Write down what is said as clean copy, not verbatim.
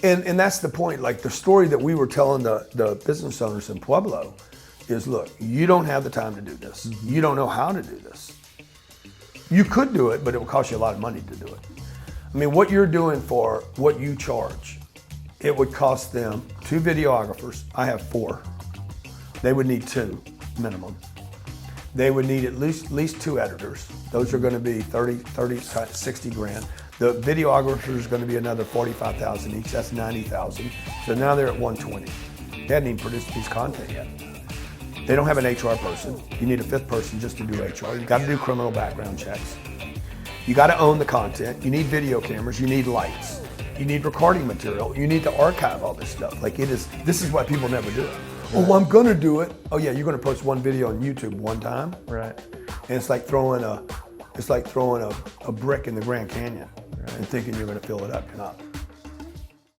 And that's the point. Like the story that we were telling the business owners in Pueblo is, look, you don't have the time to do this. You don't know how to do this. You could do it, but it will cost you a lot of money to do it. I mean, what you're doing for what you charge, it would cost them 2 videographers. I have 4. They would need 2 minimum. They would need at least 2 editors. Those are going to be 30, 60 grand. The videographer is going to be another 45,000 each. That's 90,000. So now they're at 120. They hadn't even produced a piece of content yet. They don't have an HR person. You need a 5th person just to do HR. You've got to do criminal background checks. You got to own the content. You need video cameras. You need lights. You need recording material. You need to archive all this stuff. Like this is why people never do it. Oh, well, I'm going to do it. Oh yeah, you're going to post one video on YouTube one time. Right. And it's like throwing a brick in the Grand Canyon and thinking you're going to fill it up. You're not.